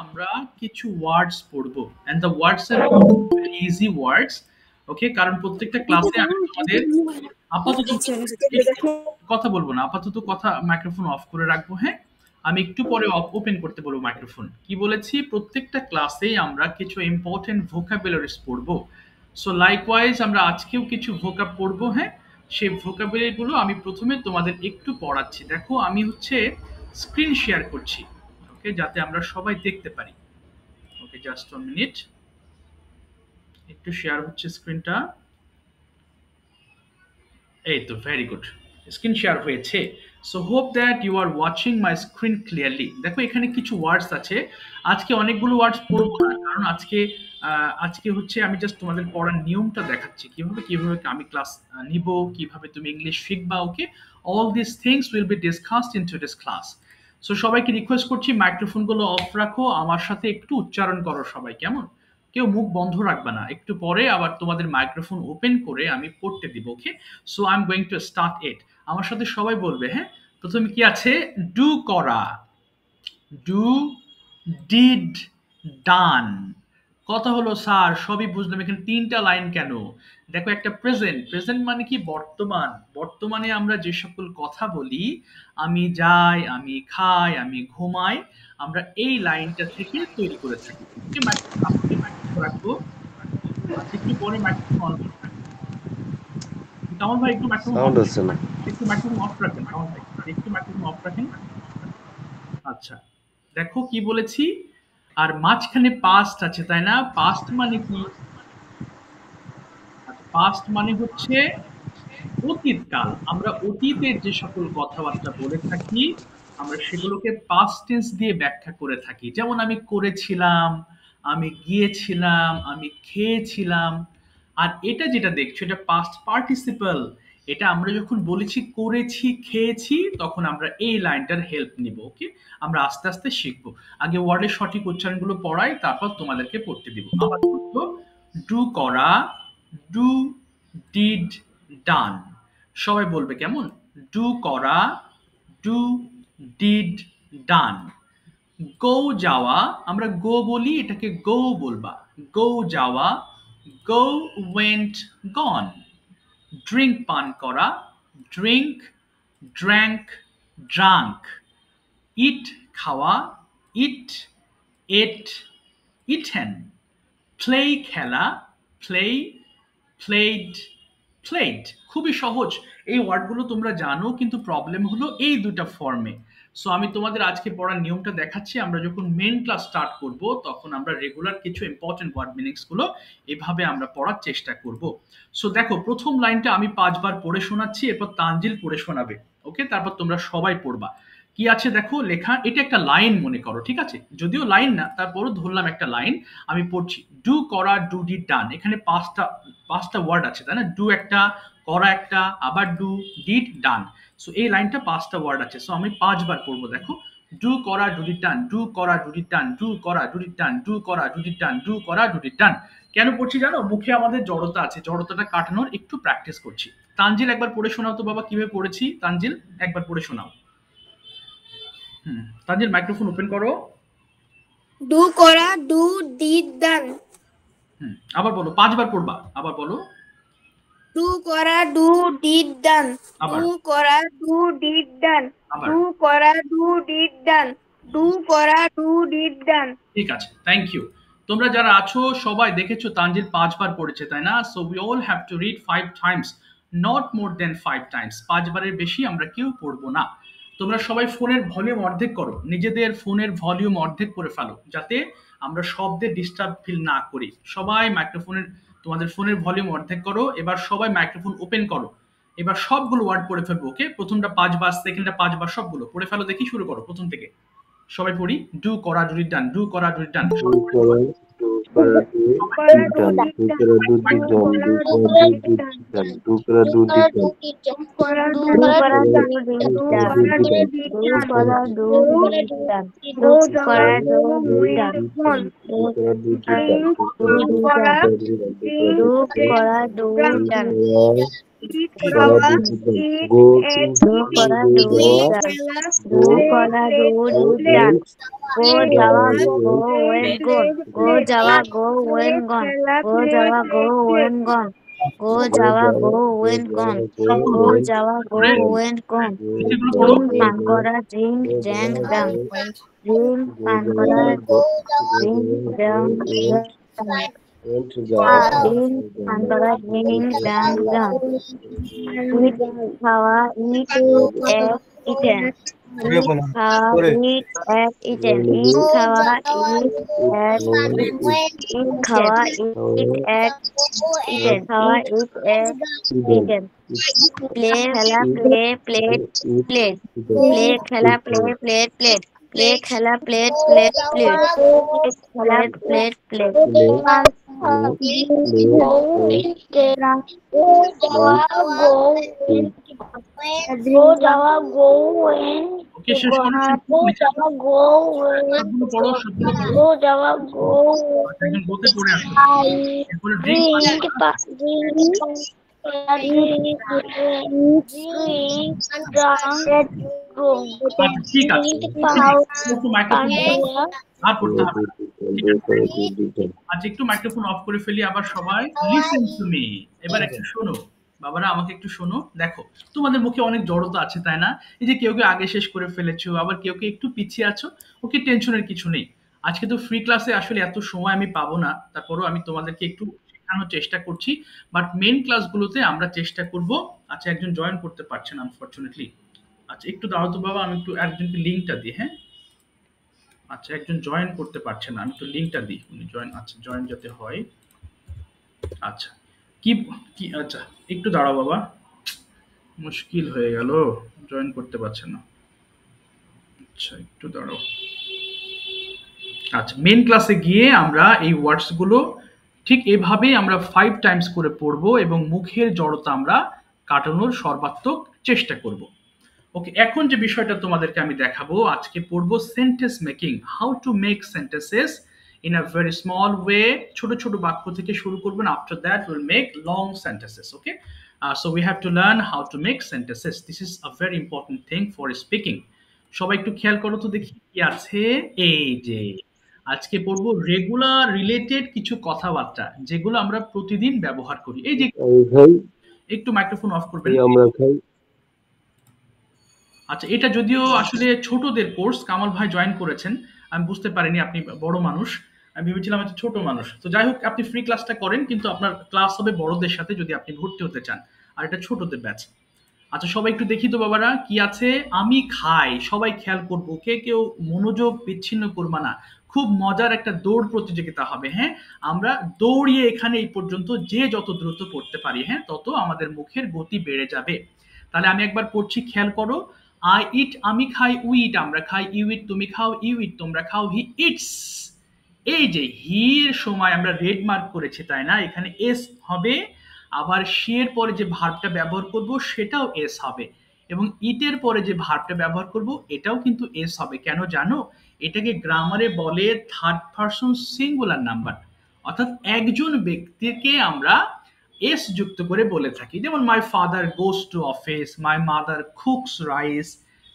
আমরা কিছু ওয়ার্ডস পড়বো and the words are very easy words. Okay, কারণ প্রত্যেকটা ক্লাসে আমি তোমাদের আপাতত কথা বলবো না, আপাতত কথা মাইক্রোফোন অফ করে রাখবো। হ্যাঁ, আমি একটু পরে ওপেন করতে বলবো মাইক্রোফোন। কি বলেছি, প্রত্যেকটা ক্লাসেই আমরা কিছু ইম্পর্টেন্ট ভোকাবুলারিজ পড়বো। সো লাইকওয়াইজ আমরা আজকেও কিছু ভোকাব পড়বো। হ্যাঁ, সেই ভোকাবুলারি গুলো আমি প্রথমে তোমাদের একটু পড়াচ্ছি। দেখো আমি হচ্ছে স্ক্রিন শেয়ার করছি, ওকে, যাতে আমরা সবাই দেখতে পারি। ওকে, জাস্ট 1 মিনিট, একটু শেয়ার হচ্ছে স্ক্রিনটা। এই তো, ভেরি গুড, স্ক্রিন শেয়ার হয়েছে। So hope that you are watching my screen clearly. দেখো এখানে কিছু ওয়ার্ডস আছে, আজকে অনেকগুলো ওয়ার্ডস পড়বো না, কারণ আজকে হচ্ছে আমি জাস্ট তোমাদের পড়ার নিয়মটা দেখাচ্ছি, কিভাবে কিভাবে আমি ক্লাস নিব, কিভাবে তুমি ইংলিশ শিখবা। Okay, all this things will be discussed in today's class. So সবাইকে রিকোয়েস্ট করছি মাইক্রোফোনগুলো অফ রাখো, আমার সাথে একটু উচ্চারণ করো সবাই, কেমন? কেউ মুখ বন্ধ রাখবে না, একটু পরে আবার তোমাদের মাইক্রোফোন ওপেন করে আমি পড়তে দিব। Okay, so I am going to start it. আমার সাথে সবাই বলবে। হ্যাঁ, প্রথমে কি আছে? ডু করা, ডু, ডিড, ডান। কথা হলো স্যার সবই বুঝলাম, এখানে 3টা লাইন কেন? দেখো, একটা প্রেজেন্ট, প্রেজেন্ট মানে কি বর্তমান, বর্তমানে আমরা যে সকল কথা বলি, আমি যাই, আমি খাই, আমি ঘুমাই, আমরা এই লাইনটা থেকে তৈরি করে থাকি। রাখবো, একটু পরে মাইক্রোফোন অন করবো। কামাল ভাই একটু মাইক্রোফোন অফ, সাউন্ড হচ্ছে না, একটু মাইক্রোফোন অফ রাখেন কামাল ভাই, একটু মাইক্রোফোন অফ রাখেন। আচ্ছা, দেখো কি বলেছি, আর মাঝখানে পাস্ট আছে তাই না? পাস্ট মানে কি? পাস্ট মানে হচ্ছে অতীতকাল। আমরা অতীতের যে সকল কথাবার্তা বলে থাকি, আমরা সেগুলোকে পাস্ট টেন্স দিয়ে ব্যাখ্যা করে থাকি। যেমন আমি করেছিলাম, আমি গিয়েছিলাম, আমি খেয়েছিলাম। আর এটা যেটা দেখছো, এটা পাস্ট পার্টিসিপল। এটা আমরা যখন বলেছি করেছি, খেয়েছি, তখন আমরা এই লাইনটার হেল্প নিব। ওকে, আমরা আস্তে আস্তে শিখবো। আগে ওয়ার্ডের সঠিক উচ্চারণগুলো পড়াই, তারপর তোমাদেরকে পড়তে দিব। আবার বলবো, ডু করা, ডু, ডিড, ডান। সবাই বলবে কেমন? ডু করা, ডু, ডিড, ডান। গো যাওয়া, আমরা গো বলি, এটাকে গো বলবা। গো যাওয়া, গো, ওয়েন্ট, গন। ড্রিঙ্ক পান করা, ড্রিঙ্ক, ড্র্যাঙ্ক, ড্রাঙ্ক। ইট খাওয়া, ইট, এট, ইটেন। প্লে খেলা, প্লে, প্লেড, প্লেড। খুবই সহজ, এই ওয়ার্ডগুলো তোমরা জানো, কিন্তু প্রবলেম হলো এই দুটা ফর্মে। সো আমি তোমাদের আজকে পড়ার নিয়মটা দেখাচ্ছি। আমরা যখন মেন ক্লাস স্টার্ট করব, তখন আমরা রেগুলার কিছু ইম্পর্টেন্ট ওয়ার্ড মিনিংস গুলো এভাবে আমরা পড়ার চেষ্টা করব। সো দেখো, প্রথম লাইনটা আমি 5বার পড়ে শোনাচ্ছি, এরপর তানজিল পড়ে শোনাবে। ওকে, তারপর তোমরা সবাই পড়বা। কি আছে দেখো লেখা, এটা একটা লাইন মনে করো, ঠিক আছে? যদিও লাইন না, তারপরও ধরলাম একটা লাইন। আমি পড়ছি, ডু করা, ডু, ডিড, ডান। এখানে পাঁচটা ওয়ার্ড আছে তাই না? ডু একটা, করা একটা, আবার ডু, ডিড, ডান। সো এই লাইনটা 5টা ওয়ার্ড আছে। সো আমি 5বার পড়বো। দেখো, ডু করা, ডু, ডিড, ডান, ডু করা, ডু, ডিড, ডান, ডু করা, ডু, ডিড, ডান, ডু করা, ডু, ডিড, ডান, ডু করা, ডু, ডিড, ডান। কেন পড়ছি জানো? মুখে আমাদের জড়তা আছে, জড়তাটা কাটানোর একটু প্র্যাকটিস করছি। তানজিল একবার পড়ে শোনাও তো বাবা, কিভাবে পড়েছি। তানজিল একবার পড়ে শোনাও। তানজিল মাইক্রোফোন ওপেন করো। ডু করা, ডু, ডিড, ডান। আবার বলো, 5বার পড়বা, আবার বলো। ডু করা, ডু, ডিড, ডান। ডু করা, ডু, ডিড, ডান। ডু করা, ডু, ডিড, ডান। ডু করা, ডু, ডিড, ডান। ঠিক আছে, থ্যাংক ইউ। তোমরা যারা আছো সবাই দেখেছো তানজিল 5বার পড়েছে তাই না? So we all have to read 5 times, not more than 5 times. 5বারের বেশি আমরা কেউ পড়বো না। তোমরা সবাই ফোনের ভলিউম অর্ধেক করো, নিজেদের ফোনের ভলিউম অর্ধেক করে ফেলো, যাতে আমরা শব্দে ডিস্টার্ব ফিল না করি। সবাই মাইক্রোফোনের, তোমাদের ফোনের ভলিউম অর্ধেক করো। এবার সবাই মাইক্রোফোন ওপেন করো। এবার সবগুলো ওয়ার্ড পড়ে ফেলবো। ওকে, প্রথমটা 5বার, সেকেন্ডটা 5বার, সবগুলো পড়ে ফেলো। দেখি, শুরু করো প্রথম থেকে। সবাই পড়ি, ডু করা, ডু, ডিড, ডান, ডু করা, ডু, ডিড, ডান। খাওয়া Go eat to do kora do do kora do done go jawa go when gone go jawa go when gone go jawa go when gone go jawa go when gone সফল go বল jawa go করে when gone নিচেগুলো পড়ো drink পান করা drink drank done drink পান করা drink drank done drink পান করা drink drank done eat খাওয়া eat egg eaten eat খাওয়া eat egg eaten eat খাওয়া eat egg eat খাওয়া eat egg eaten খাওয়া eat egg eaten play খেলা play plate plate play খেলা play plate plate play খেলা plate plate plate play খেলা plate plate go Java go when ওকে শেষ করো শেষ go করো নিচে Java go when সবগুলো পড়ো সবগুলো পড়ো go Java go আচ্ছা, একজন গোতে পড়ে আসো I এরপরে ড্রিঙ্ক পান drink করা drink drink drunk আচ্ছা ঠিক আছে ঠিক আছে একটু মাইক্রোফোন আর করতে হবে না ঠিক আছে আচ্ছা একটু মাইক্রোফোন অফ করে ফেলি আবার সবাই লিসেন টু মি এবার একটু শোনো বাবারা আমাকে একটু শোনো দেখো তোমাদের মুখে অনেক জড়তা আছে তাই না এই যে কেউ কেউ আগে শেষ করে ফেলেছো আবার কেউ কেউ একটু পিছিয়ে আছো ওকে টেনশনের কিছু নেই আজকে তো ফ্রি ক্লাসে আসলে এত সময় আমি পাবো না তারপরেও আমি তোমাদেরকে একটু শেখানোর চেষ্টা করছি বাট মেইন ক্লাসগুলোতে আমরা চেষ্টা করব আচ্ছা একজন জয়েন করতে পারছেন আনফরচুনেটলি আচ্ছা একটু দাঁড়াও তো বাবা আমি একটু একজনকে লিঙ্কটা দিই হ্যাঁ আচ্ছা একজন জয়েন করতে পারছে না আমি তো লিংকটা দিই উনি জয়েন আচ্ছা জয়েন যাতে হয় আচ্ছা কি কি আচ্ছা একটু দাঁড়াও বাবা মুশকিল হয়ে গেল জয়েন করতে পারছে না আচ্ছা একটু দাঁড়াও আচ্ছা মেন ক্লাসে গিয়ে আমরা এই ওয়ার্ডস গুলো ঠিক এভাবেই আমরা 5 টাইমস করে পড়বো এবং মুখের জড়তা আমরা কাটানোর সর্বাত্মক চেষ্টা করব ওকে এখন যে বিষয়টা তোমাদেরকে আমি দেখাবো আজকে পড়বো sentence making how to make sentences in a very small way ছোট ছোট বাক্য থেকে শুরু করবেন after that will make long sentences okay so we have to learn how to make sentences this is a very important thing for speaking সবাই একটু খেয়াল করো তো দেখি কি আছে এই যে আজকে পড়বো রেগুলার রিলেটেড কিছু কথাবার্তা যেগুলো আমরা প্রতিদিন ব্যবহার করি এই যে একটু মাইক্রোফোন অফ করবেন আচ্ছা এটা যদিও আসলে ছোটদের কোর্স কামাল ভাই জয়েন করেছেন আমি বুঝতে পারিনি আপনি বড় মানুষ আমি ভেবেছিলাম হয়তো ছোট মানুষ তো যাই হোক আপনি ফ্রি ক্লাসটা করেন কিন্তু আপনার ক্লাস হবে বড়দের সাথে যদি আপনি ভর্তি হতে চান আর এটা ছোটদের ব্যাচ আচ্ছা সবাই একটু দেখি তো বাবারা কি আছে আমি খাই সবাই খেয়াল করবো কে কেউ মনোযোগ বিচ্ছিন্ন করবা না খুব মজার একটা দৌড় প্রতিযোগিতা হবে হ্যাঁ আমরা দৌড়িয়ে এখানে এই পর্যন্ত যে যত দ্রুত পড়তে পারি হ্যাঁ তত আমাদের মুখের গতি বেড়ে যাবে তাহলে আমি একবার পড়ছি খেয়াল করো আই ইট আমি খাই উই ইট আমরা খাই ইউ ইট তুমি খাও ইউ ইট তোমরা খাও হি ইটস এই যে হি এর সময় আমরা রেড মার্ক করেছি তাই না এখানে এস হবে আবার সি এর পরে যে ভার্বটা ব্যবহার করব সেটাও এস হবে এবং ইটের পরে যে ভার্বটা ব্যবহার করব এটাও কিন্তু এস হবে কেন জানো এটাকে গ্রামারে বলে থার্ড পারসন সিঙ্গুলার নাম্বার অর্থাৎ একজন ব্যক্তিকে আমরা এস যুক্ত করে বলে থাকি যেমন my father goes to office my mother cooks rice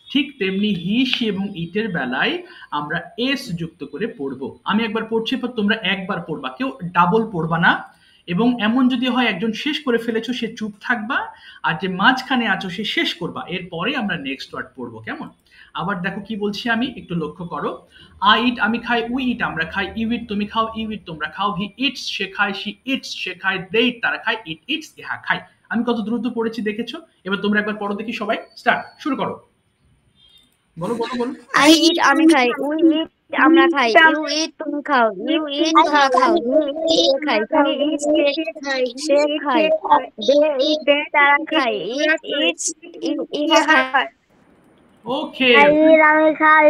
ঠিক তেমনি হি সি এবং ইটের বেলায় আমরা এস যুক্ত করে পড়বো আমি একবার পড়ছি পর তোমরা একবার পড়বা কেউ ডাবল পড়বা না এবং এমন যদি হয় একজন শেষ করে ফেলেছো সে চুপ থাকবা আর যে মাঝখানে আছো সে শেষ করবা এরপরে আমরা নেক্সট ওয়ার্ড পড়বো কেমন আবার দেখো কি বলছি আমি একটু লক্ষ্য করো আই ইট আমি খাই উই ইট আমরা খাই ইউ ইট তুমি খাও ইউ ইট তোমরা খাও হি ইটস সে খায় শি ইটস সে খায় দে ইট তারা খায় ইট ইটস ইহা খায় আমি কত দ্রুত পড়েছি দেখেছো এবার তোমরা একবার পড়ো দেখি সবাই স্টার্ট শুরু করো বলো বলো বলো I eat আমি খাই we eat আমরা খাই you eat তুমি খাও you eat তোমরা খাও he eats সে খায় she eats সে খায় they eat তারা খায় it eats ইহা খায় ওকে I eat আমি খাই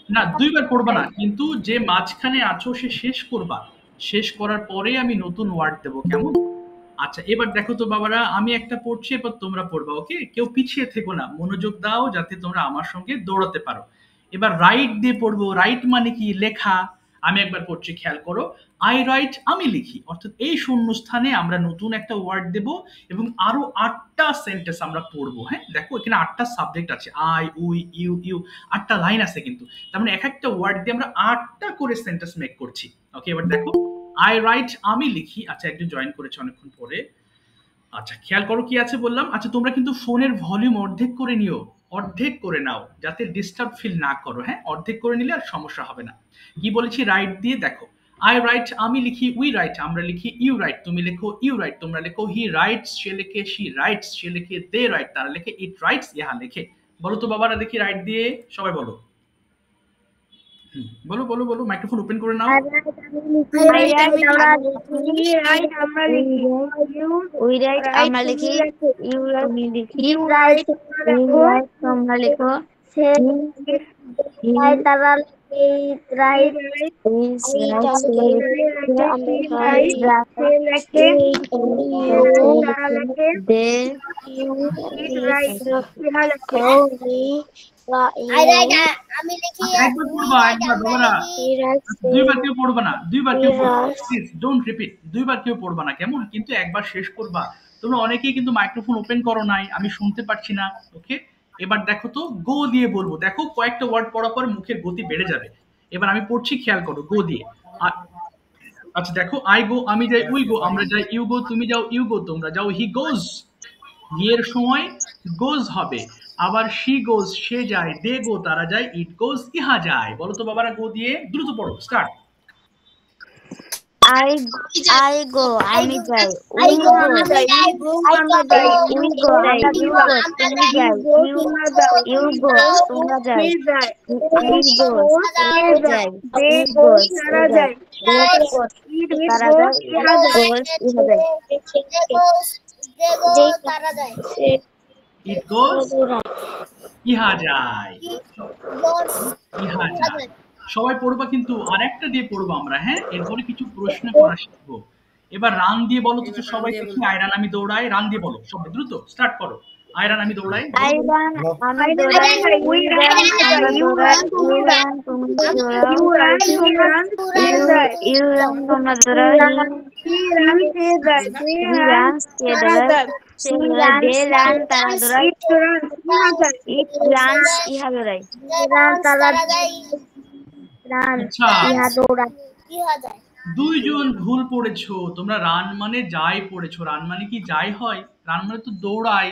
না দুইবার পড়বা না কিন্তু যে মাঝখানে আছো সে শেষ করবা শেষ করার পরে আমি নতুন ওয়ার্ড দেবো কেমন আচ্ছা এবার দেখো তো বাবারা আমি একটা পড়ছি এবার তোমরা পড়বা ওকে কেউ পিছিয়ে থেকো না মনোযোগ দাও যাতে তোমরা আমার সঙ্গে দৌড়াতে পারো এবার রাইট দিয়ে পড়বো রাইট মানে কি লেখা আমি একবার পড়ছি, খেয়াল করো। আই রাইট, আমি লিখি, অর্থাৎ এই শূন্যস্থানে আমরা নতুন একটা ওয়ার্ড দেব এবং আরো 8টা সেন্টেন্স আমরা পড়বো। হ্যাঁ, দেখো এখানে 8টা সাবজেক্ট আছে, আই, উই, ইউ, ইউ, 8টা লাইন আছে কিন্তু। তার মানে এক একটা ওয়ার্ড দিয়ে আমরা 8টা করে সেন্টেন্স মেক করছি। ওকে, এবার দেখো, আই রাইট, আমি লিখি। আচ্ছা, একজন জয়েন করেছে অনেকক্ষণ পরে। আচ্ছা, খেয়াল করো কি আছে বললাম। আচ্ছা, তোমরা কিন্তু ফোনের ভলিউম অর্ধেক করে নিও, অর্ধেক করে নাও, যাতে ডিস্টার্ব ফিল না করো। হ্যাঁ, অর্ধেক করে নিলে আর সমস্যা হবে না। কি বলেছি, রাইট দিয়ে দেখো, আই রাইট, আমি লিখি, উই রাইট, আমরা লিখি, ইউ রাইট, তুমি লেখো, ইউ রাইট, তোমরা লেখো, হি রাইটস, সে লেখে, শি রাইটস, সে লেখে, দে রাইট, তারা লেখে, ইট রাইটস, ইহা লেখে। বলো তো বাবারা দেখি, রাইট দিয়ে সবাই বলো। বলো বলো বলো, মাইক্রোফোন ওপেন করে নাও। উই রাইট আমরা লিখি, ইউ তুমি লিখি, ইউ রাইট তোমরা লেখো, তারা রাইট, আমি লিখি, একবার পড়বা, একবার বাবারা, দুইবার কেউ পড়বা না, দুইবার কেউ পড়বা, প্লিজ ডোন্ট রিপিট, দুইবার কেউ পড়বা না, কেমন? কিন্তু একবার শেষ করবা। তোমরা অনেকেই কিন্তু মাইক্রোফোন ওপেন করো নাই, আমি শুনতে পাচ্ছি না। ওকে, এবার দেখো তো, গো দিয়ে বলবো। দেখো কয়েকটা ওয়ার্ড পড়ার পর মুখের গতি বেড়ে যাবে। এবার আমি পড়ছি, খেয়াল করো, গো দিয়ে। আচ্ছা দেখো, আই গো, আমি যাই, উই গো, আমরা যাই, ইউ গো, তুমি যাও, ইউ গো, তোমরা যাও, হি গোজ, এর সময় গোজ হবে। আবার শি গোজ, সে যায়, দে গো, তারা যায়, ইট গোজ, ইহা যায়। বলো তো বাবারা, গো দিয়ে দ্রুত পড়ো, স্টার্ট। I go আমি যাই, we go আমরা যাই, we go you go তুমি যাই, you go তোমরা যাই, he goes সে যায়, they goes তারা যায়, they goes তারা যায়, it goes ইহা যায়, তারা যায়, ইট গোজ ইহা যায়, ইহা যায়। সবাই পড়বা কিন্তু, আর একটা দিয়ে পড়বো আমরা। হ্যাঁ, এরপরে কিছু প্রশ্ন করা শিখবো। এবার রান দিয়ে বলো তো সবাই দেখি, আয়রান আমি দৌড়াই, রান দিয়ে বলো সবাই দ্রুত, স্টার্ট করো। আয়রান আমি দৌড়াই, I run আমি দৌড়াই, we run আমরা দৌড়াই, you run তুমি দৌড়াও, you run তোমরা দৌড়াও, he run সে যায়, he runs সে দৌড়ায়, they run তারা দৌড়ায়, it runs ইহা দৌড়ায়, তারা রান আচ্ছা ইহা দৌড়ায়। দুইজন ভুল পড়েছো তোমরা, রান মানে যাই পড়েছো, রান মানে কি যাই হয়? রান মানে তো দৌড়াই।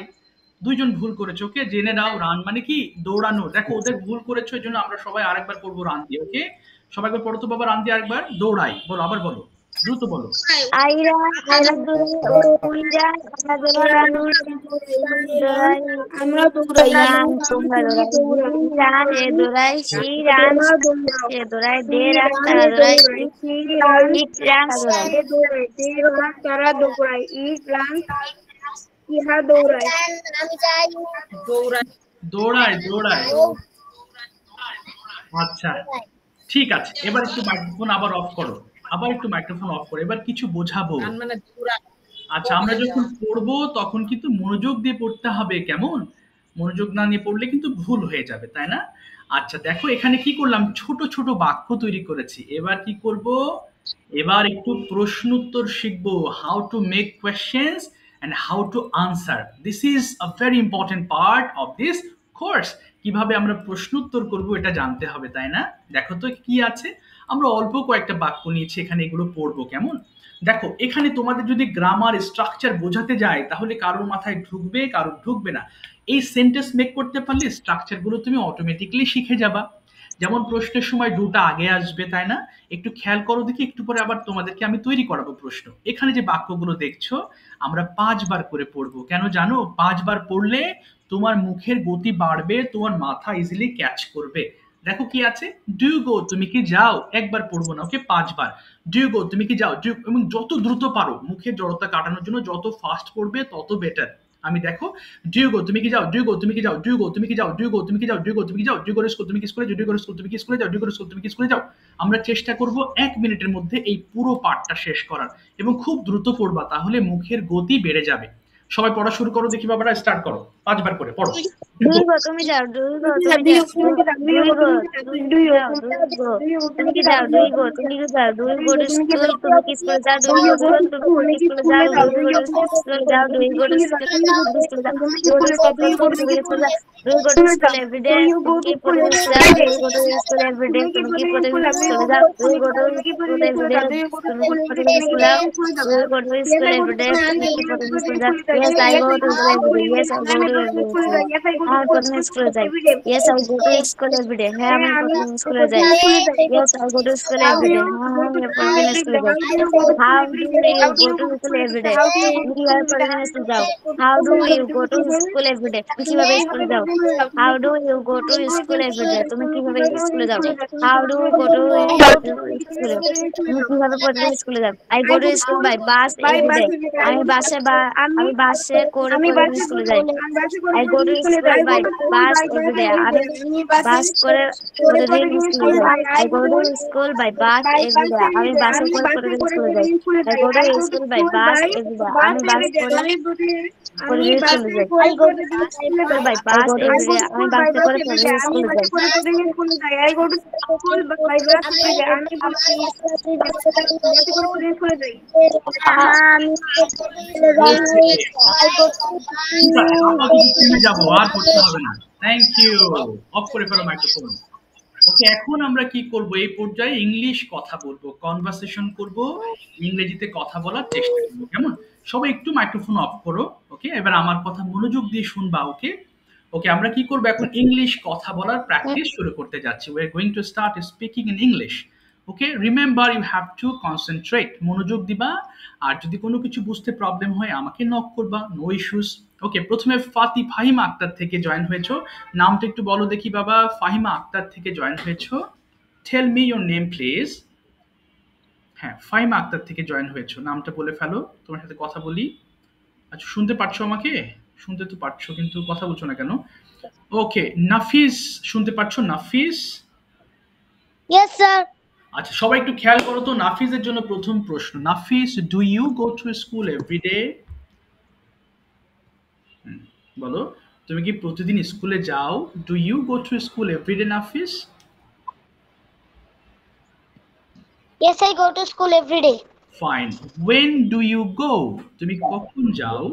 দুইজন ভুল করেছো, ওকে, জেনে নাও, রান মানে কি দৌড়ানো। দেখো ওদের ভুল করেছো, এই জন্য আমরা সবাই আরেকবার পড়বো রান দিয়ে। ওকে, সবাই একবার পড়ো তো বাবা, রান দিয়ে আরেকবার, দৌড়াই বলো, আবার বলো, দ্রুত বলো। I run আমরা দৌড়াই, we run আমরা দৌড়াই, আমরা দৌড়াই, তোমরা দৌড়াই, we run এ দৌড়াই, she runs এ দৌড়াই, they run তারা দৌড়ায়, it runs তারা দৌড়ায়, it runs ইহা দৌড়ায়, আমি যাই, দৌড়াই দৌড়াই। আচ্ছা ঠিক আছে, এবার একটু মাইক্রোফোন আবার অফ করো, আবার একটু মাইক্রোফোন অফ করো, এবার কিছু বোঝাবো। আচ্ছা, আমরা যখন পড়বো তখন কিন্তু মনোযোগ দিয়ে পড়তে হবে, কেমন? মনোযোগ না নিয়ে পড়লে কিন্তু ভুল হয়ে যাবে, তাই না? আচ্ছা দেখো, এখানে কি করলাম, ছোট ছোট বাক্য তৈরি করেছি। এবার কি করব, এবার একটু প্রশ্ন উত্তর শিখবো, how to make questions and how to answer. This is a very important part of this course. কিভাবে আমরা প্রশ্ন উত্তর করবো এটা জানতে হবে, তাই না? দেখো তো কি আছে, আমরা অল্প কয়েকটা বাক্য নিয়েছি, এখানে এগুলো পড়বো, কেমন? দেখো এখানে তোমাদের যদি গ্রামার স্ট্রাকচার বোঝাতে যায় তাহলে কারোর মাথায় ঢুকবে, কারোর ঢুকবে না। এই সেন্টেন্স মেক করতে পারলে স্ট্রাকচার গুলো তুমি অটোমেটিক্যালি শিখে যাবা। যেমন প্রশ্নের সময় ডুটা আগে আসবে, তাই না? একটু খেয়াল করো দেখি, একটু পরে আবার তোমাদেরকে আমি তৈরি করাবো প্রশ্ন। এখানে যে বাক্যগুলো দেখছো আমরা 5 বার করে পড়বো, কেন জানো? 5 বার পড়লে তোমার মুখের গতি বাড়বে, তোমার মাথা ইজিলি ক্যাচ করবে। দেখো কি আছে, ডু গো তুমি কি যাও, একবার পড়বো না, ওকে, 5 বার। ডু গো তুমি কি যাও, ডু, এবং যত দ্রুত পারো মুখের জড়তা কাটানোর জন্য যত ফাস্ট পড়বে তত বেটার। আমি দেখো, ডু গো তুমি কি যাও, ডু গো তুমি কি যাও, ডু গো তুমি কি যাও, ডু গো তুমি কি যাও, ডু গো তুমি কি যাও, ডু গো স্কুল তুমি কি স্কুলে যাও, ডু গো স্কুল তুমি কি স্কুলে যাও, ডু গো স্কুল তুমি কি স্কুলে যাও। আমরা চেষ্টা করব 1 মিনিটের মধ্যে এই পুরো পাঠটা শেষ করার, এবং খুব দ্রুত পড়বা, তাহলে মুখের গতি বেড়ে যাবে। সবাই পড়া শুরু করো দেখি বাবারা, স্টার্ট করো। 5বার করে পড়ো। Do you go? তুমি যাও। Do you go? তুমি যাও। Do you go? তুমি যাও। Do you go? তুমি কি যাও? Do you go? তুমি কি যাও? Do you go to school? তুমি কি স্কুলে যাও? Do you go to school? তুমি কি স্কুলে যাও? Do you go to school? যাও। Do you go to school? তুমি স্কুলে যাও। Do you go to school? তুমি কি স্কুলে যাও? Do you go to school every day? তুমি কি প্রতিদিন স্কুলে যাও? Do you go to school every day? তুমি কি প্রতিদিন স্কুলে যাও? Do you go to school every day? তুমি কি প্রতিদিন স্কুলে যাও? Do you go to school every day? তুমি কি প্রতিদিন স্কুলে যাও? Yes, I go to school every day. Yes, I go to every day. হ্যাঁ, আমি প্রতিদিন স্কুলে যাই। Yes, I go to school every day. হ্যাঁ, আমি প্রতিদিন স্কুলে যাই। Yes, I go to school every day. হ্যাঁ, আমি প্রতিদিন স্কুলে যাই। How do you go to school every day? তুমি কিভাবে প্রতিদিন স্কুলে যাও? How do you go to school every day? তুমি কিভাবে স্কুলে যাও? How do you go to school every day? তুমি কিভাবে স্কুলে যাও? How do you go to school? তুমি কিভাবে প্রতিদিন স্কুলে যাও? I go to school by bus every day. আমি বাসে করে প্রতিদিন স্কুলে যাই। I go to school by bus every day. আমি বাস করে প্রতিদিন স্কুলে যাই। I go to school by bus every day. আমি বাসে করে প্রতিদিন স্কুলে যাই। I go to school by bus every day. আমি বাস করে প্রতিদিন স্কুলে যাই। I go to school by bus every day. আমি বাসে করে প্রতিদিন স্কুলে যাই। ঠিক আছে, আপাতত থেমে যাবো, আর করতে হবে না। Thank you. অফ করে ফেলো মাইক্রোফোন। ওকে, এখন আমরা কি করব? এই পর্যায়ে ইংলিশ কথা বলবো, কনভারসেশন করব, ইংরেজিতে কথা বলার চেষ্টা করব, কেমন? সবাই একটু মাইক্রোফোন অফ করো। ওকে, এবার আমার কথা মনোযোগ দিয়ে শুনবা। ওকে ওকে, আমরা কি করব এখন? ইংলিশ কথা বলার প্র্যাকটিস শুরু করতে যাচ্ছি। We are going to start speaking in English. Okay, remember you have to concentrate, মনোযোগ দিবা। আর যদি কোনো কিছু বুঝতে প্রবলেম হয় আমাকে নক করবা, নো ইস্যুস। ওকে, প্রথমে ফাহিমা আক্তার থেকে জয়েন হয়েছো। নামটা একটু বলো দেখি বাবা। ফাহিমা আক্তার থেকে জয়েন হয়েছো। Tell me your name please. হ্যাঁ, ফাহিমা আক্তার থেকে জয়েন হয়েছো, নামটা বলে ফেলো, তোমার সাথে কথা বলি। আচ্ছা, শুনতে পারছো আমাকে? শুনতে তো পারছো, কিন্তু কথা বলছো না কেন? ওকে, নাফিস শুনতে পারছো? নাফিস? Yes, sir. আচ্ছা, সবাই একটু খেয়াল করো তো। নাফিসের জন্য প্রথম প্রশ্ন। Nafis, do you go to school every day? বলো, তুমি কি প্রতিদিন স্কুলে যাও? Do you go to school every day, Nafis? Yes, I go to school every day. Fine. When do you go? তুমি কখন যাও?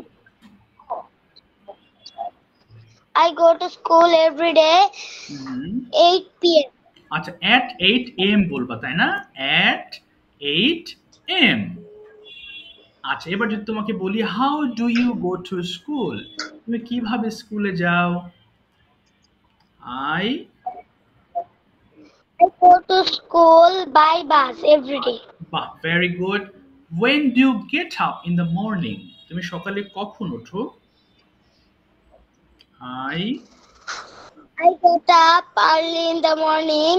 I go to school every day, 8 p.m. আচ্ছা, at 8 am বলবা, তাই না? at 8 am। আচ্ছা, এবার যদি তোমাকে বলি how do you go to school, তুমি কিভাবে স্কুলে যাও? I I go to school by bus every day. বাহ, very good. When do you get up in the morning, তুমি সকালে কখন ওঠো? I I get up early in the morning,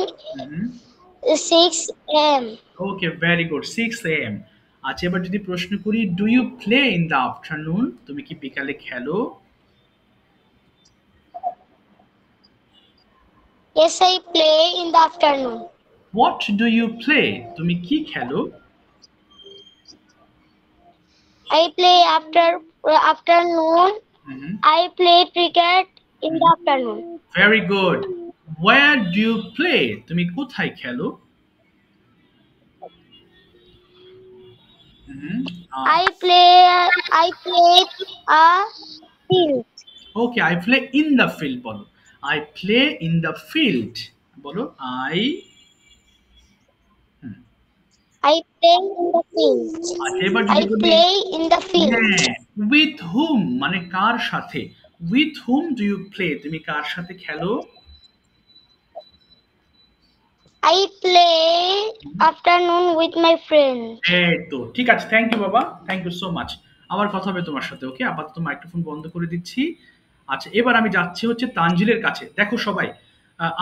6 a.m. ওকে, ভেরি গুড, 6 am। আচ্ছা, এবার যদি প্রশ্ন করি do you play in the afternoon, তুমি কি বিকালে খেলো? Yes, I play in the afternoon. What do you play, তুমি কি খেলো? I play afternoon. I play cricket in the afternoon. Very good. Where do you play, তুমি কোথায় খেলো? I play a field. Okay, I play in the field বলো। I play in the field বলো। I I play in the field. আচ্ছা, এবার I যদি বলি play in the field. হ্যাঁ, উইথ হুম মানে কার সাথে? With whom do you play, তুমি কার সাথে খেলো? I play afternoon with my friends. এই তো ঠিক আছে, থ্যাংক ইউ বাবা, থ্যাংক ইউ সো মাচ। আবার কথা হবে তোমার সাথে। ওকে, আপাতত মাইক্রোফোন বন্ধ করে দিচ্ছি। আচ্ছা, এবার আমি যাচ্ছি হচ্ছে তানজিলের কাছে। দেখো সবাই,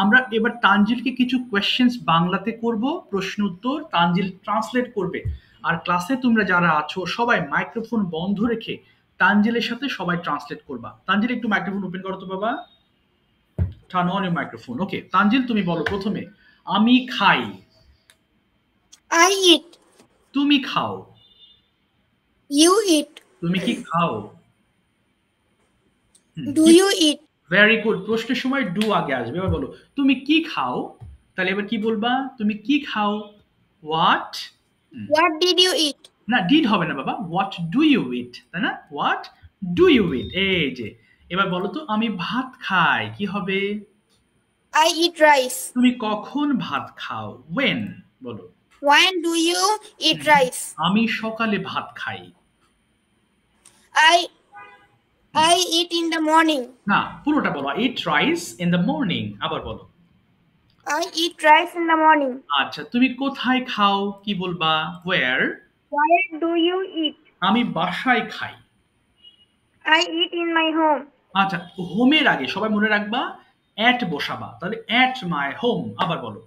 আমরা এবার তানজিলকে কিছু কোয়েশ্চেন্স বাংলাতে করব, প্রশ্ন উত্তর তানজিল ট্রান্সলেট করবে। আর ক্লাসে তোমরা যারা আছো সবাই মাইক্রোফোন বন্ধ রেখে তানজিলের সাথে সবাই ট্রান্সলেট করবা। তানজিল, একটু মাইক্রোফোন ওপেন করো তো বাবা। Turn on your microphone. Okay, Tanzil তুমি বলো প্রথমে। আমি খাই। I eat. তুমি খাও। You eat. তুমি কি খাও? Do you eat? Very good. প্রশ্নের সময় ডু আগে আসবে। এবার বলো তুমি কি খাও? তাহলে এবার কি বলবা? তুমি কি খাও? What? What did you eat? না, ডিড হবে না বাবা। হোয়াট ডু ইউ ইট, তাই না? হোয়াট ডু ইউ ইট, এই যে। এবার বলো তো আমি ভাত খাই, কি হবে? I eat rice. তুমি কখন ভাত খাও? ওয়েন বলো। When do you eat rice? আমি সকালে ভাত খাই। I eat in the morning. না, পুরোটা বলো। Eat rice in the morning. আবার বলো। I eat rice in the morning. আচ্ছা, তুমি কোথায় খাও, কি বলবা? Wire? Where do you eat? আমি বাসায় খাই। I eat in my home. আচ্ছা, হোমের আগে সবাই মনে রাখবা অ্যাট বসাবা, তাহলে অ্যাট মাই হোম। আবার বলো।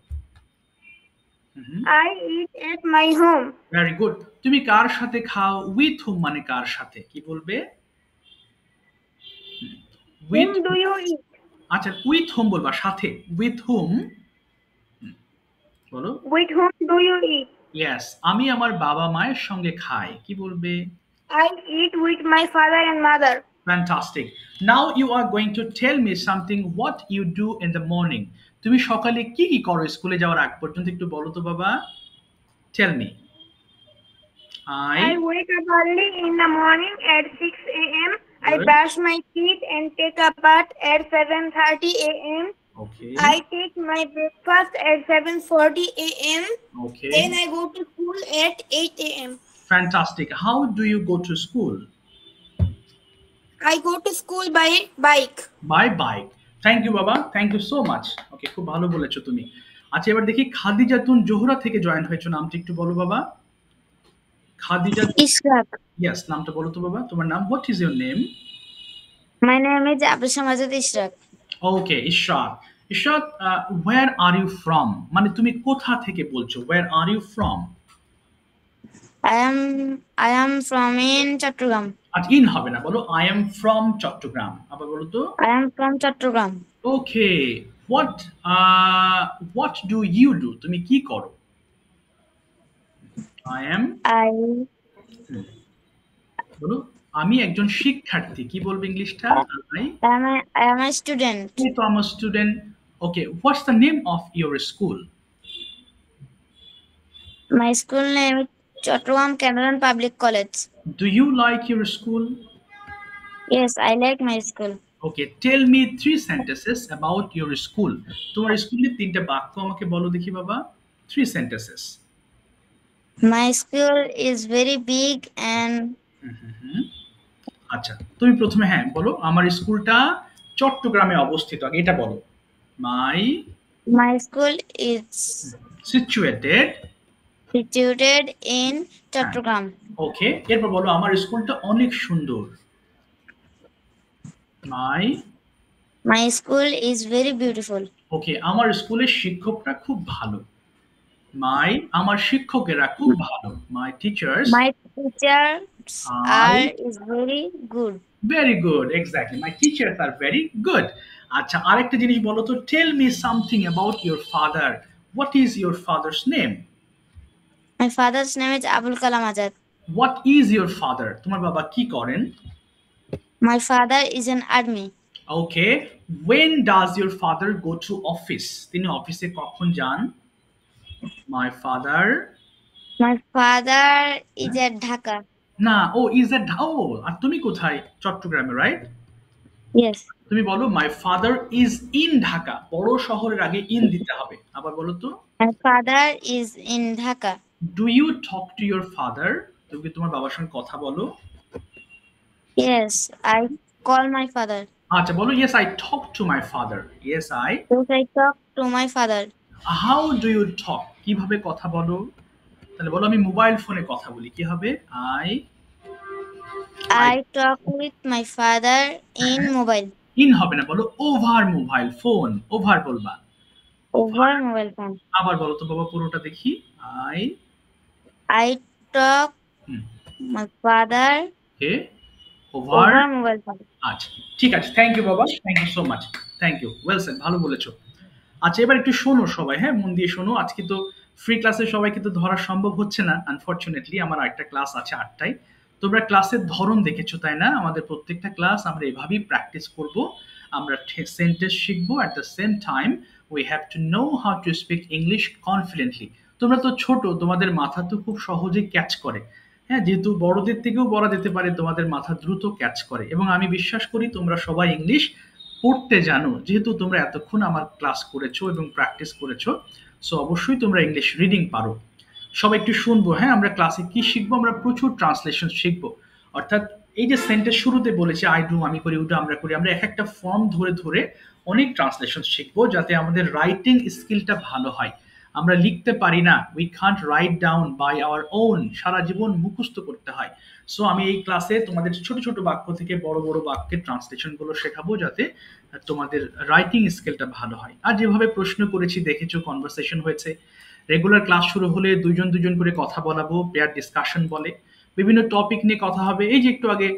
I eat at my home. Very good. তুমি কার সাথে খাও? উইথ হুম মানে কার সাথে, কি বলবে? With. Whom do you eat? আচ্ছা, উইথ হুম বলবা, সাথে। উইথ হুম বলো। With whom do you eat? Yes, আমি আমার বাবা মায়ের সঙ্গে খাই, কি বলবে? I eat with my father and mother. Fantastic. Now you are going to tell me something what you do in the morning. তুমি সকালে কি কি করো স্কুলে যাওয়ার আগ পর্যন্ত, একটু বলো তো বাবা। Tell me. I wake up early in the morning at 6 a.m. I Good. brush my teeth and take a bath at 7:30 a.m. Okay. I take my breakfast at 7:40 a.m. Okay. Then I go to school at 8 a.m. Fantastic. How do you go to school? I go to school by bike. By bike. Thank you বাবা, thank you so much. ওকে, খুব ভালো বলেছো তুমি। আচ্ছা, এবার দেখি খাদিজাতুন জোহরা থেকে join হয়েছো, নামটা একটু বলো বাবা। খাদিজা। Ishraq. ইয়েস, নামটা বলো তো বাবা, তোমার নাম। What is your name? My name is Abdul Samajid Ishraq. Okay, Ishraq. Ishraq, where are you from, মানে তুমি কোথা থেকে বলছো? Where are you from? I am from in Chattogram. আচ্ছা, ইন হবে না, বলো আই এম ফ্রম চট্টগ্রাম। আবার বলো তো। I am from Chattogram. Okay. What what do you do, তুমি কি করো? আই এম I বলো। আমি একজন শিক্ষার্থী, কি বলবো ইংলিশটা? I am a student. এই তো আমার student. Okay, what's the name of your school? My school name is Chattogram Canadian Public College. Do you like your school? Yes, I like my school. Okay, tell me 3 sentences about your school. তোমার স্কুলের 3টা বাক্য আমাকে বলো দেখি বাবা। 3 sentences. My school is very big and আচ্ছা, তুমি প্রথমে হ্যাঁ বলো, আমার স্কুলটা চট্টগ্রামে অবস্থিত, আগে এটা বলো। মাই my school is situated. situated in Chattogram. ওকে, এরপর বলো আমার স্কুলটা অনেক সুন্দর। মাই My school is very beautiful. ওকে, আমার স্কুলের শিক্ষকরা খুব ভালো। মাই আমার শিক্ষকেরা খুব ভালো। My teachers My teachers are is very good. Very good, exactly, my teachers are very good. আচ্ছা, আরেকটা জিনিস বলো তো। Tell me something about your father. What is your father's name? My father's name is Abul Kalam Azad. What is your father, তোমার বাবা কি করেন? My father is an army. Okay, when does your father go to office, তিনি অফিসে কখন যান? My father My father is at Dhaka. না, ও is that, ও আর তুমি কোথায়? চট্টগ্রামে, রাইট? Yes. তুমি বলো my father is in Dhaka, বড় শহরের আগে ইন দিতে হবে। আবার বলো তো। My father is in Dhaka. Do you talk to your father, তুমি কি তোমার বাবার সঙ্গে কথা বলো? Yes, I call my father. আচ্ছা, বলো yes I talk to my father. Yes I. Yes, I talk to my father. How do you talk, কিভাবে কথা বলো? তাহলে বলো আমি মোবাইল ফোনে কথা বলি, কি হবে? I talk with my father in mobile. In হবে না, বলো ওভার মোবাইল ফোন। ওভার বলবা। Over mobile phone. আবার বলো তো বাবা পুরোটা দেখি। I talk my father okay, over. over mobile phone. আচ্ছা, ঠিক আছে, থ্যাংক ইউ বাবা, thank you so much, thank you, well said, ভালো বলেছো। আচ্ছা, এবার একটু শোনো সবাই, হ্যাঁ মন দিয়ে শোনো। আজকে তো ফ্রি ক্লাসে সবাইকে তো ধরা সম্ভব হচ্ছে না, আনফরচুনেটলি। আমার আরেকটা ক্লাস আছে 8টায়। তো তোমরা ক্লাসের ধরন দেখেছো তাই না? আমাদের প্রত্যেকটা ক্লাস আমরা এভাবেই প্র্যাকটিস করব। আমরা সেন্টেন্স শিখবো, at the same time we have to know how to speak English confidently. তোমরা তো ছোট, তোমাদের মাথা তো খুব সহজে ক্যাচ করে। হ্যাঁ, যেহেতু বড়দের থেকেও বলা যেতে পারে তোমাদের মাথা দ্রুত ক্যাচ করে, এবং আমি বিশ্বাস করি তোমরা সবাই ইংলিশ পড়তে জানো, যেহেতু তোমরা এতক্ষণ আমার ক্লাস করেছো এবং প্র্যাকটিস করেছো। সো অবশ্যই তোমরা ইংলিশ রিডিং পারো। সবাই একটু শুনবো। হ্যাঁ, আমরা ক্লাসে কি শিখবো? আমরা প্রচুর ট্রান্সলেশন শিখবো। অর্থাৎ এই যে সেন্টেন্স শুরুতে বলেছি আই ডু, আমি করি, ওটা আমরা করি, আমরা এক একটা ফর্ম ধরে ধরে অনেক ট্রান্সলেশন শিখবো, যাতে আমাদের রাইটিং স্কিলটা ভালো হয়। আমরা লিখতে পারি না, we can't write down by our own, সারা জীবন মুখস্থ করতে হয়। সো আমি এই ক্লাসে তোমাদের ছোট ছোট বাক্য থেকে বড় বড় বাক্যের ট্রান্সলেশন গুলো শেখাবো, যাতে তোমাদের রাইটিং স্কিলটা ভালো হয়। আর যেভাবে প্রশ্ন করেছি দেখেছো, কনভারসেশন হয়েছে। রেগুলার ক্লাস শুরু হলে দুজন দুজন করে কথা বলাবো, পেয়ার ডিসকাশন বলে। বিভিন্ন টপিক নিয়ে কথা হবে। এই যে একটু আগে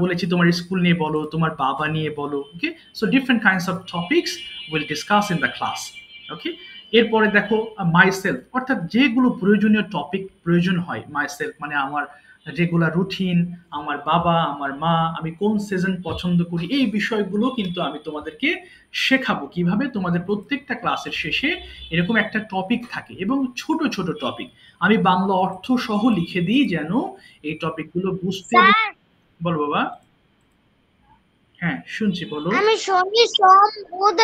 বলেছি, তোমার স্কুল নিয়ে বলো, তোমার বাবা নিয়ে বলো। Okay, so different kinds of topics will discuss in the class. Okay, এরপরে দেখো মাই সেলফ, অর্থাৎ যেগুলো প্রয়োজনীয় টপিক প্রয়োজন হয়। মাই সেলফ মানে আমার রেগুলার রুটিন, আমার বাবা, আমার মা, আমি কোন সিজন পছন্দ করি, এই বিষয়গুলো কিন্তু আমি তোমাদেরকে শেখাবো। কিভাবে? তোমাদের প্রত্যেকটা ক্লাসের শেষে এরকম একটা টপিক থাকে, এবং ছোট ছোট টপিক আমি বাংলা অর্থ সহ লিখে দিই, যেন এই টপিকগুলো বুঝতে। স্যার, বলো বাবা। হ্যাঁ, শুনছি, বলো। আমি শনি সোম বুধ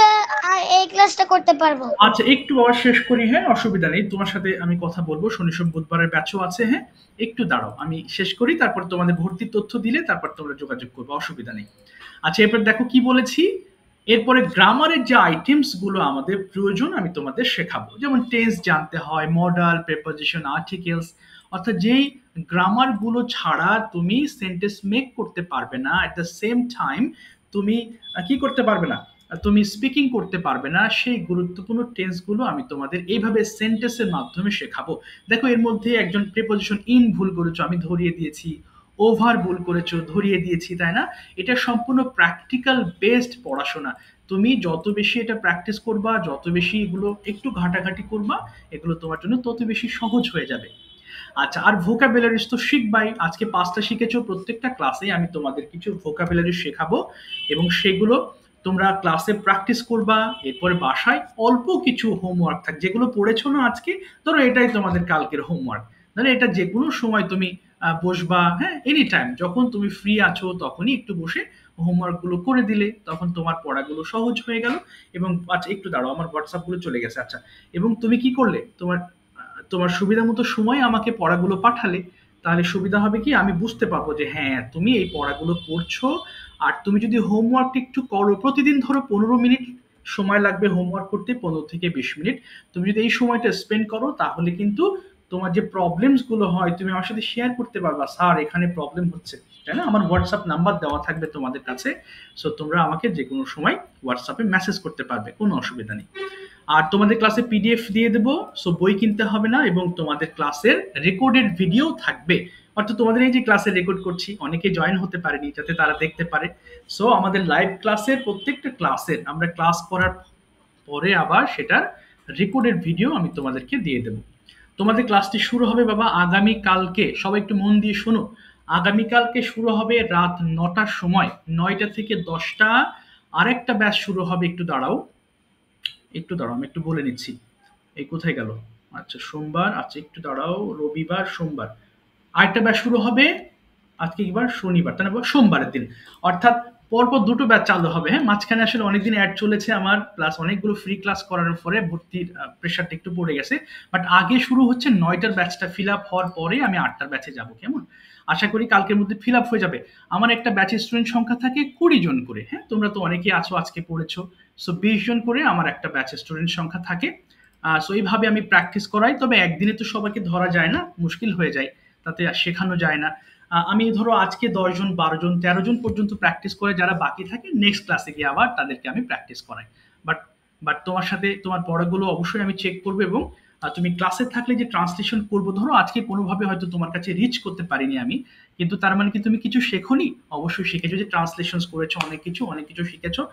এই ক্লাসটা করতে পারবো। আচ্ছা, একটু বাবা শেষ করি। হ্যাঁ, অসুবিধা নেই, তোমার সাথে আমি কথা বলবো। শনি সোম বুধবারের ব্যাচও আছে। হ্যাঁ, একটু দাঁড়াও, আমি শেষ করি, তারপর তোমাদের ভর্তির তথ্য দিলে তারপর তোমরা যোগাযোগ করবে, অসুবিধা নেই। আচ্ছা, এরপর দেখো কি বলেছি। এরপরে গ্রামারের যে আইটেমস গুলো আমাদের প্রয়োজন আমি তোমাদের শেখাবো। যেমন টেন্স জানতে হয়, মডাল, প্রিপোজিশন, আর্টিকেলস। অর্থাৎ যেই গ্রামার গুলো ছাড়া তুমি সেন্টেন্স মেক করতে পারবে না, এট দ্য সেম টাইম তুমি কি করতে পারবে না, তুমি স্পিকিং করতে পারবে না, সেই গুরুত্বপূর্ণ টেন্স গুলো আমি তোমাদের এইভাবে সেন্টেন্সের মাধ্যমে শেখাবো। দেখো, এর মধ্যে একজন প্রিপোজিশন ইন ভুল করেছো, আমি ধরিয়ে দিয়েছি। ওভার ভুল করেছো, ধরিয়ে দিয়েছি, তাই না? এটা সম্পূর্ণ প্র্যাকটিক্যাল বেসড পড়াশোনা। তুমি যত বেশি এটা প্র্যাকটিস করবা, যত বেশি এগুলো একটু ঘাটাঘাটি করবা, এগুলো তোমার জন্য তত বেশি সহজ হয়ে যাবে। আচ্ছা, আর ভোকাবুলারিজ তো শিখবাই। আজকে 5টা শিখেছো, প্রত্যেকটা ক্লাসে আমি তোমাদের কিছু ভোকাবুলারি শেখাবো, এবং সেগুলো তোমরা ক্লাসে প্র্যাকটিস করবা। এরপরে বাসায় অল্প কিছু হোমওয়ার্ক থাক, যেগুলো পড়েছো না আজকে, ধরো এটাই তোমাদের কালকের হোমওয়ার্ক। ধরো এটা যে কোনো সময় তুমি বসবা, হ্যাঁ, এনি টাইম যখন তুমি ফ্রি আছো তখনই একটু বসে হোমওয়ার্ক গুলো করে দিলে, তখন তোমার পড়াগুলো সহজ হয়ে গেল। এবং আচ্ছা, একটু দাঁড়াও, আমার হোয়াটসঅ্যাপ গুলো চলে গেছে। আচ্ছা, এবং তুমি কি করলে, তোমার তোমার সুবিধা মতো সময় আমাকে পড়াগুলো পাঠালে, তাহলে সুবিধা হবে কি, আমি বুঝতে পারবো যে হ্যাঁ তুমি এই পড়াগুলো করছো। আর তুমি যদি হোমওয়ার্কটা একটু করো, প্রতিদিন ধরো 15 মিনিট সময় লাগবে হোমওয়ার্ক করতে, 15 থেকে 20 মিনিট। তুমি যদি এই সময়টা স্পেন্ড করো, তাহলে কিন্তু তোমার যে প্রবলেমস গুলো হয় তুমি আমার সাথে শেয়ার করতে পারবা, স্যার এখানে প্রবলেম হচ্ছে, তাই না? আমার হোয়াটসঅ্যাপ নাম্বার দেওয়া থাকবে তোমাদের কাছে। সো তোমরা আমাকে যে কোনো সময় হোয়াটসঅ্যাপে মেসেজ করতে পারবে, কোনো অসুবিধা নেই। আর তোমাদের ক্লাসে পিডিএফ দিয়ে দেবো, সো বই কিনতে হবে না, এবং তোমাদের ক্লাসের রেকর্ডেড ভিডিও থাকবে। অর্থাৎ তোমাদের এই যে ক্লাসে রেকর্ড করছি, অনেকে জয়েন হতে পারেনি, যাতে তারা দেখতে পারে। সো আমাদের লাইভ ক্লাসের প্রত্যেকটা ক্লাসের আমরা ক্লাস করার পরে আবার সেটার রেকর্ডেড ভিডিও আমি তোমাদেরকে দিয়ে দেবো। তোমাদের ক্লাসটি শুরু হবে বাবা আগামী কালকে, সবাই একটু মন দিয়ে শোনো। আগামীকালকে শুরু হবে রাত 9টার সময়, 9টা থেকে 10টা। আরেকটা ব্যাচ শুরু হবে, একটু দাঁড়াও, একটু দাঁড়াও, আমি একটু বলে নিচ্ছি। এই কোথায় গেল? আচ্ছা, সোমবার, আচ্ছা একটু দাঁড়াও, রবিবার, সোমবার। আরেকটা ব্যাচ শুরু হবে আজকে কি বার? শনিবার, তাই না? সোমবারের দিন। অর্থাৎ পরপর দুটো ব্যাচ চালু হবে। হ্যাঁ, মাঝখানে আসলে অনেকদিন অ্যাড চলেছে আমার, প্লাস অনেকগুলো ফ্রি ক্লাস করার পরে ভর্তির প্রেশারটা একটু পড়ে গেছে। বাট আগে শুরু হচ্ছে 9টার ব্যাচটা, ফিল আপ হওয়ার পরে আমি 8টার ব্যাচে যাবো। কেমন? আশা করি কালকের মধ্যে ফিল আপ হয়ে যাবে। আমার একটা ব্যাচের স্টুডেন্ট সংখ্যা থাকে 20 জন করে। হ্যাঁ, তোমরা তো অনেকেই আছো, আজকে পড়েছো। সো 20 জন করে আমার একটা ব্যাচের স্টুডেন্ট সংখ্যা থাকে। সো এইভাবে আমি প্র্যাকটিস করাই। তবে একদিনে তো সবাইকে ধরা যায় না, মুশকিল হয়ে যায়, তাতে আর শেখানো যায় না। আমি ধরো আজকে 10 জন, 12 জন, 13 জন পর্যন্ত প্র্যাকটিস করে, যারা বাকি থাকে নেক্সট ক্লাসে গিয়ে আবার তাদেরকে আমি প্র্যাকটিস করাই। বাট বাট তোমার সাথে তোমার পড়াগুলো অবশ্যই আমি চেক করবো, এবং তুমি ক্লাসে থাকলে যে ট্রান্সলেশন করবো, ধরো আজকে কোনোভাবে হয়তো তোমার কাছে রিচ করতে পারিনি আমি, কিন্তু তার মানে কি তুমি কিছু শেখোনি? অবশ্যই শিখেছো, যে ট্রান্সলেশন করেছো, অনেক কিছু শিখেছো।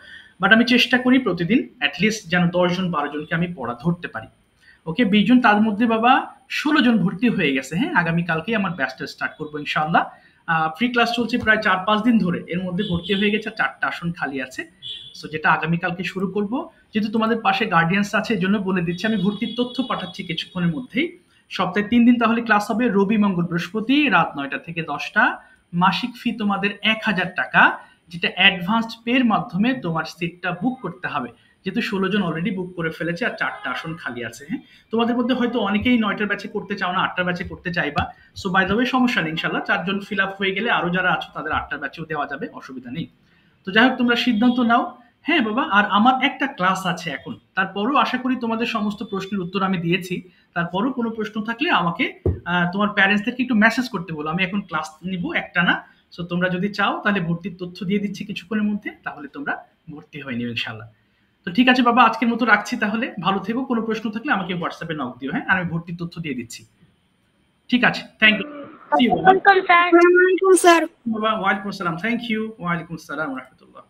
বাট আমি চেষ্টা করি প্রতিদিন অ্যাটলিস্ট যেন 10 জন 12 জনকে আমি পড়া ধরতে পারি। ওকে, 20 জন, তার মধ্যে বাবা 16 জন ভর্তি হয়ে গেছে। হ্যাঁ, আগামীকালকেই আমার ব্যাচটা স্টার্ট করবো ইনশাআল্লাহ। ফ্রি ক্লাস চলছে প্রায় 4-5 দিন ধরে, এর মধ্যে ভর্তি হয়ে গেছে 4টা আসন খালি আছে। সো যেটা আগামীকালকে শুরু করব। যেহেতু তোমাদের পাশে গার্ডিয়ানস আছে এই জন্য বলে দিচ্ছি, আমি ভর্তির তথ্য পাঠাচ্ছি কিছুক্ষণের মধ্যেই। সপ্তাহে 3 দিন তাহলে ক্লাস হবে, রবি মঙ্গল বৃহস্পতি রাত 9টা থেকে 10টা। মাসিক ফি তোমাদের 1000 টাকা, যেটা অ্যাডভান্সড পের মাধ্যমে তোমার সিটটা বুক করতে হবে। যেহেতু 16 জন অলরেডি বুক করে ফেলেছে আর 4টা আসন খালি আছে। হ্যাঁ, তোমাদের মধ্যে হয়তো অনেকেই 9টার ব্যাচে করতে চাও না, 8টার ব্যাচে করতে চাইবা। সো বাই দ্য ওয়ে সমস্যা নেই, ইনশাল্লাহ 4 জন ফিল আপ হয়ে গেলে আরো যারা আছো তাদের 8টার ব্যাচেও দেওয়া যাবে, অসুবিধা নেই। তো যাই হোক তোমরা সিদ্ধান্ত নাও। হ্যাঁ বাবা, আর আমার একটা ক্লাস আছে এখন, তারপরও আশা করি তোমাদের সমস্ত প্রশ্নের উত্তর আমি দিয়েছি। তারপরও কোনো প্রশ্ন থাকলে আমাকে তোমার প্যারেন্টসদেরকে একটু মেসেজ করতে বলো, আমি এখন ক্লাস নিব একটা না। সো তোমরা যদি চাও তাহলে ভর্তির তথ্য দিয়ে দিচ্ছি কিছুক্ষণের মধ্যে, তাহলে তোমরা ভর্তি হয়ে নিও ইনশাল্লাহ। তো ঠিক আছে বাবা, আজকের মতো রাখছি তাহলে, ভালো থেকো। কোনো প্রশ্ন থাকলে আমাকে হোয়াটসঅ্যাপে নক দিও। হ্যাঁ, আর আমি ভর্তির তথ্য দিয়ে দিচ্ছি। ঠিক আছে, থ্যাংক ইউ। সি ইউ বাবা। Welcome, sir. Assalamualaikum, sir. বাবা ওয়ালাইকুম আসসালাম, থ্যাংক ইউ। ওয়ালাইকুম আসসালাম রহমতুল্লাহ।